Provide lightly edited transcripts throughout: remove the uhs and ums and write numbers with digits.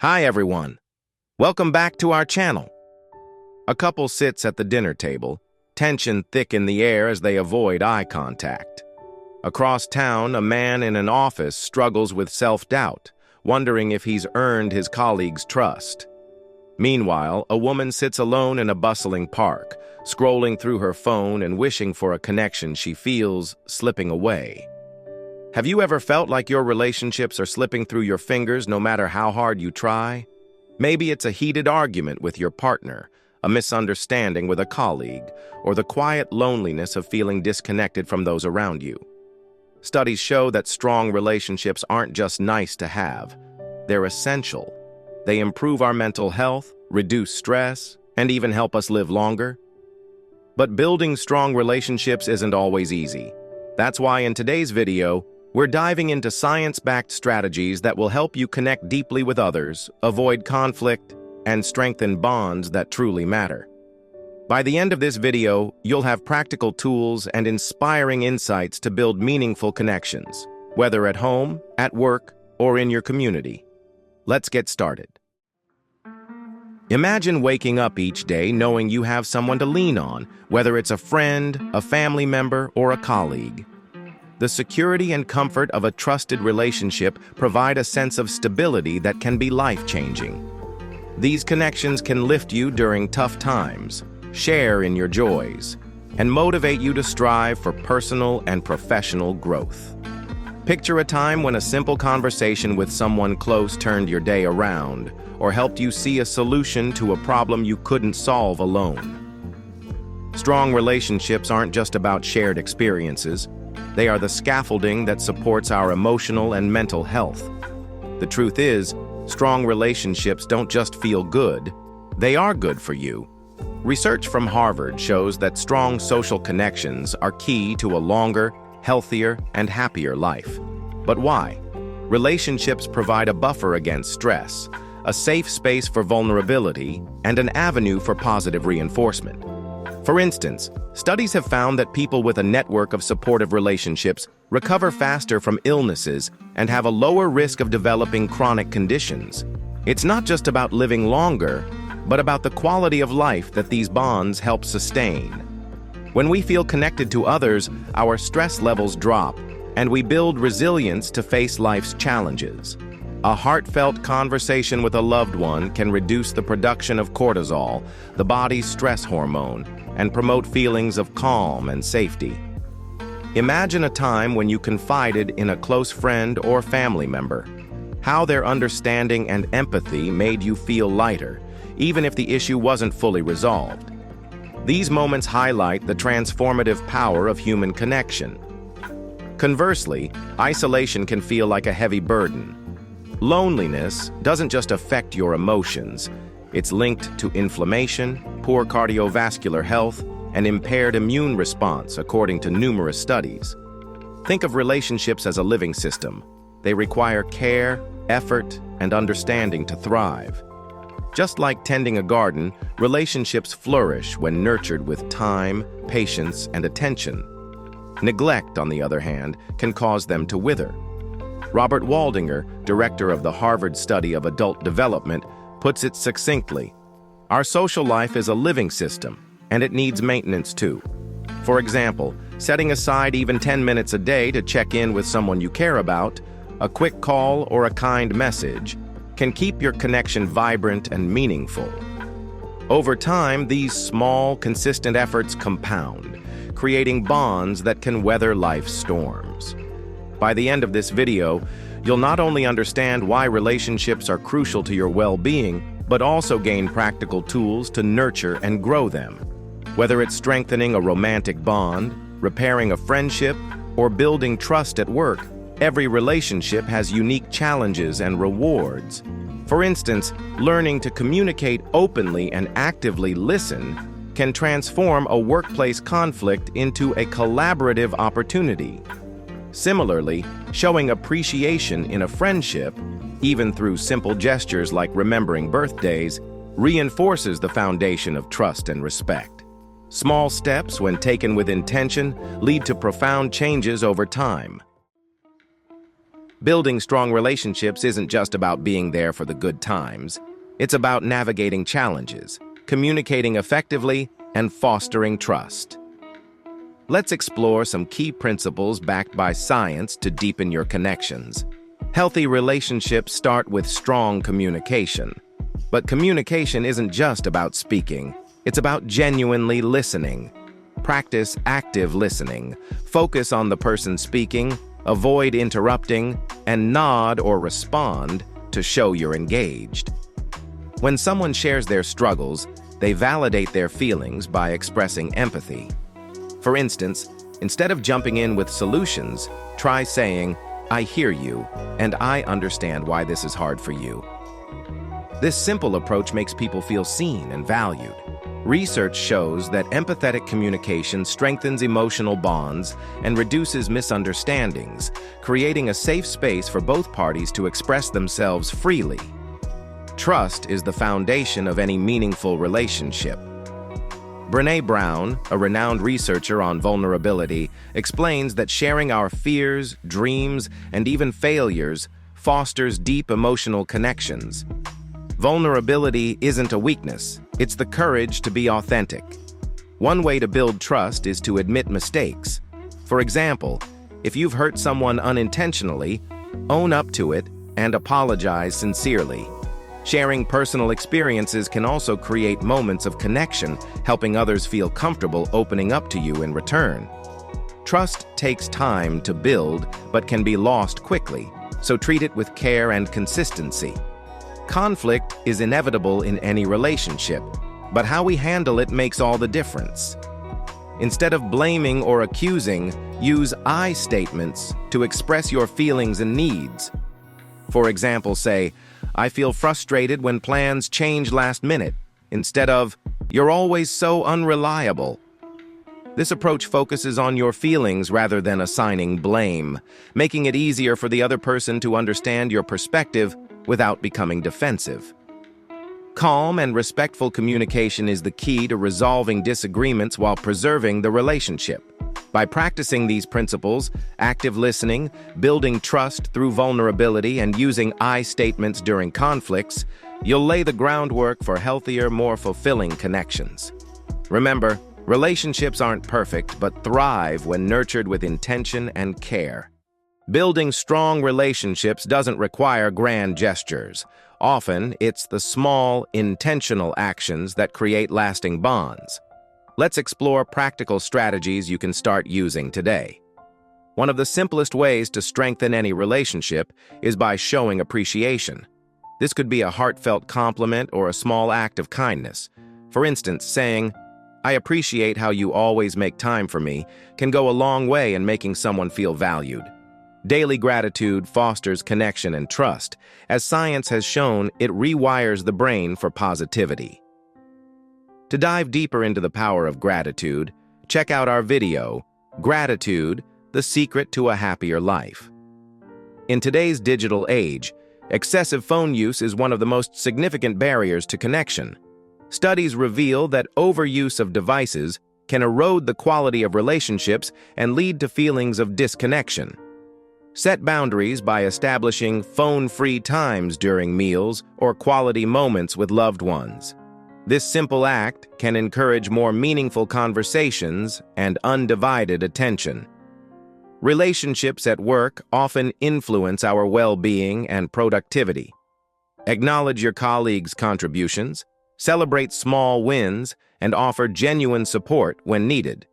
Hi everyone, welcome back to our channel. A couple sits at the dinner table, tension thick in the air as they avoid eye contact. Across town, a man in an office struggles with self-doubt, wondering if he's earned his colleagues' trust. Meanwhile, a woman sits alone in a bustling park, scrolling through her phone and wishing for a connection she feels slipping away. Have you ever felt like your relationships are slipping through your fingers no matter how hard you try? Maybe it's a heated argument with your partner, a misunderstanding with a colleague, or the quiet loneliness of feeling disconnected from those around you. Studies show that strong relationships aren't just nice to have, they're essential. They improve our mental health, reduce stress, and even help us live longer. But building strong relationships isn't always easy. That's why in today's video, we're diving into science-backed strategies that will help you connect deeply with others, avoid conflict, and strengthen bonds that truly matter. By the end of this video, you'll have practical tools and inspiring insights to build meaningful connections, whether at home, at work, or in your community. Let's get started. Imagine waking up each day knowing you have someone to lean on, whether it's a friend, a family member, or a colleague. The security and comfort of a trusted relationship provide a sense of stability that can be life-changing. These connections can lift you during tough times, share in your joys, and motivate you to strive for personal and professional growth. Picture a time when a simple conversation with someone close turned your day around, or helped you see a solution to a problem you couldn't solve alone. Strong relationships aren't just about shared experiences. They are the scaffolding that supports our emotional and mental health. The truth is, strong relationships don't just feel good, they are good for you. Research from Harvard shows that strong social connections are key to a longer, healthier, and happier life. But why? Relationships provide a buffer against stress, a safe space for vulnerability, and an avenue for positive reinforcement. For instance, studies have found that people with a network of supportive relationships recover faster from illnesses and have a lower risk of developing chronic conditions. It's not just about living longer, but about the quality of life that these bonds help sustain. When we feel connected to others, our stress levels drop, and we build resilience to face life's challenges. A heartfelt conversation with a loved one can reduce the production of cortisol, the body's stress hormone, and promote feelings of calm and safety. Imagine a time when you confided in a close friend or family member, how their understanding and empathy made you feel lighter, even if the issue wasn't fully resolved. These moments highlight the transformative power of human connection. Conversely, isolation can feel like a heavy burden. Loneliness doesn't just affect your emotions. It's linked to inflammation, poor cardiovascular health, and impaired immune response, according to numerous studies. Think of relationships as a living system. They require care, effort, and understanding to thrive. Just like tending a garden, relationships flourish when nurtured with time, patience, and attention. Neglect, on the other hand, can cause them to wither. Robert Waldinger, director of the Harvard Study of Adult Development, puts it succinctly: our social life is a living system, and it needs maintenance too. For example, setting aside even 10 minutes a day to check in with someone you care about, a quick call or a kind message, can keep your connection vibrant and meaningful. Over time, these small, consistent efforts compound, creating bonds that can weather life's storms. By the end of this video, you'll not only understand why relationships are crucial to your well-being, but also gain practical tools to nurture and grow them. Whether it's strengthening a romantic bond, repairing a friendship, or building trust at work, every relationship has unique challenges and rewards. For instance, learning to communicate openly and actively listen can transform a workplace conflict into a collaborative opportunity. Similarly, showing appreciation in a friendship, even through simple gestures like remembering birthdays, reinforces the foundation of trust and respect. Small steps, when taken with intention, lead to profound changes over time. Building strong relationships isn't just about being there for the good times. It's about navigating challenges, communicating effectively, and fostering trust. Let's explore some key principles backed by science to deepen your connections. Healthy relationships start with strong communication. But communication isn't just about speaking. It's about genuinely listening. Practice active listening. Focus on the person speaking, avoid interrupting, and nod or respond to show you're engaged. When someone shares their struggles, they validate their feelings by expressing empathy. For instance, instead of jumping in with solutions, try saying, "I hear you, and I understand why this is hard for you." This simple approach makes people feel seen and valued. Research shows that empathetic communication strengthens emotional bonds and reduces misunderstandings, creating a safe space for both parties to express themselves freely. Trust is the foundation of any meaningful relationship. Brené Brown, a renowned researcher on vulnerability, explains that sharing our fears, dreams, and even failures fosters deep emotional connections. Vulnerability isn't a weakness, it's the courage to be authentic. One way to build trust is to admit mistakes. For example, if you've hurt someone unintentionally, own up to it and apologize sincerely. Sharing personal experiences can also create moments of connection, helping others feel comfortable opening up to you in return. Trust takes time to build, but can be lost quickly, so treat it with care and consistency. Conflict is inevitable in any relationship, but how we handle it makes all the difference. Instead of blaming or accusing, use I statements to express your feelings and needs. For example, say, "I feel frustrated when plans change last minute," instead of, "You're always so unreliable." This approach focuses on your feelings rather than assigning blame, making it easier for the other person to understand your perspective without becoming defensive. Calm and respectful communication is the key to resolving disagreements while preserving the relationship. By practicing these principles, active listening, building trust through vulnerability, and using I statements during conflicts, you'll lay the groundwork for healthier, more fulfilling connections. Remember, relationships aren't perfect, but thrive when nurtured with intention and care. Building strong relationships doesn't require grand gestures. Often, it's the small, intentional actions that create lasting bonds. Let's explore practical strategies you can start using today. One of the simplest ways to strengthen any relationship is by showing appreciation. This could be a heartfelt compliment or a small act of kindness. For instance, saying, "I appreciate how you always make time for me," can go a long way in making someone feel valued. Daily gratitude fosters connection and trust. As science has shown, it rewires the brain for positivity. To dive deeper into the power of gratitude, check out our video, Gratitude, the Secret to a Happier Life. In today's digital age, excessive phone use is one of the most significant barriers to connection. Studies reveal that overuse of devices can erode the quality of relationships and lead to feelings of disconnection. Set boundaries by establishing phone-free times during meals or quality moments with loved ones. This simple act can encourage more meaningful conversations and undivided attention. Relationships at work often influence our well-being and productivity. Acknowledge your colleagues' contributions, celebrate small wins, and offer genuine support when needed.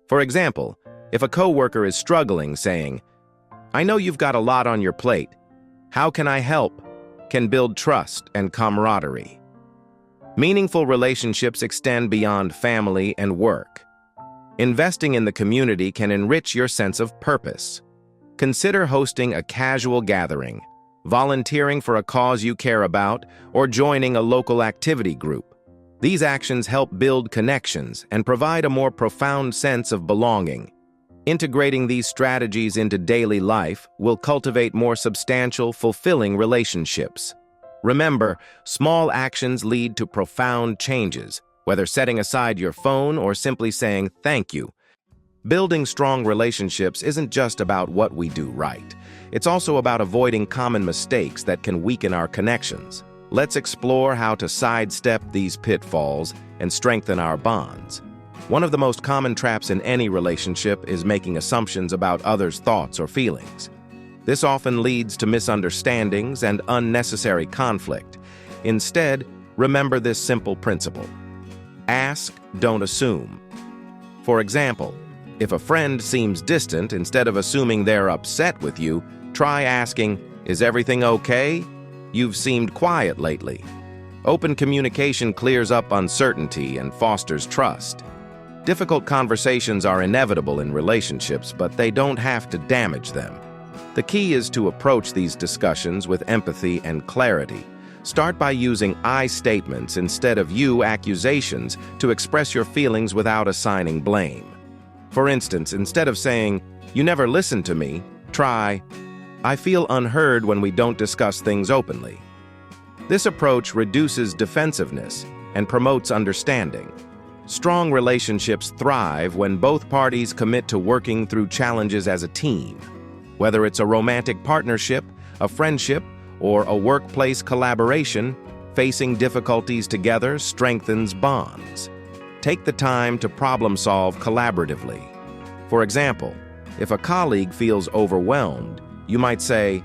For example, if a coworker is struggling, saying, "I know you've got a lot on your plate. How can I help?" can build trust and camaraderie. Meaningful relationships extend beyond family and work. Investing in the community can enrich your sense of purpose. Consider hosting a casual gathering, volunteering for a cause you care about, or joining a local activity group. These actions help build connections and provide a more profound sense of belonging. Integrating these strategies into daily life will cultivate more substantial, fulfilling relationships. Remember, small actions lead to profound changes, whether setting aside your phone or simply saying thank you. Building strong relationships isn't just about what we do right. It's also about avoiding common mistakes that can weaken our connections. Let's explore how to sidestep these pitfalls and strengthen our bonds. One of the most common traps in any relationship is making assumptions about others' thoughts or feelings. This often leads to misunderstandings and unnecessary conflict. Instead, remember this simple principle. Ask, don't assume. For example, if a friend seems distant, instead of assuming they're upset with you, try asking, "Is everything okay? You've seemed quiet lately." Open communication clears up uncertainty and fosters trust. Difficult conversations are inevitable in relationships, but they don't have to damage them. The key is to approach these discussions with empathy and clarity. Start by using I statements instead of you accusations to express your feelings without assigning blame. For instance, instead of saying, "You never listen to me," try, "I feel unheard when we don't discuss things openly." This approach reduces defensiveness and promotes understanding. Strong relationships thrive when both parties commit to working through challenges as a team. Whether it's a romantic partnership, a friendship, or a workplace collaboration, facing difficulties together strengthens bonds. Take the time to problem-solve collaboratively. For example, if a colleague feels overwhelmed, you might say,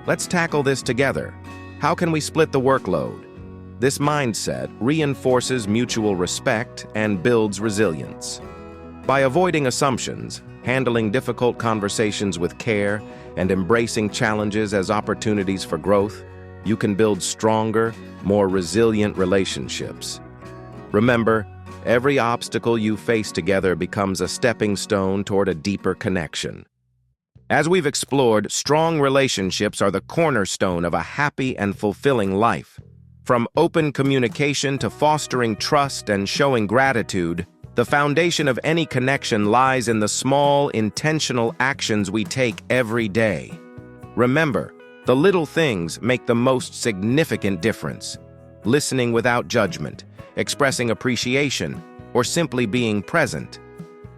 "Let's tackle this together. How can we split the workload?" This mindset reinforces mutual respect and builds resilience. By avoiding assumptions, handling difficult conversations with care, and embracing challenges as opportunities for growth, you can build stronger, more resilient relationships. Remember, every obstacle you face together becomes a stepping stone toward a deeper connection. As we've explored, strong relationships are the cornerstone of a happy and fulfilling life. From open communication to fostering trust and showing gratitude, the foundation of any connection lies in the small, intentional actions we take every day. Remember, the little things make the most significant difference. Listening without judgment, expressing appreciation, or simply being present.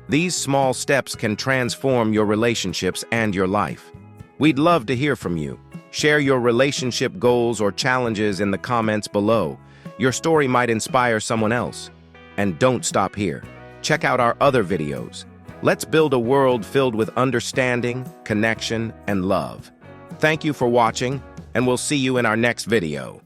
These small steps can transform your relationships and your life. We'd love to hear from you. Share your relationship goals or challenges in the comments below. Your story might inspire someone else. And don't stop here. Check out our other videos. Let's build a world filled with understanding, connection, and love. Thank you for watching, and we'll see you in our next video.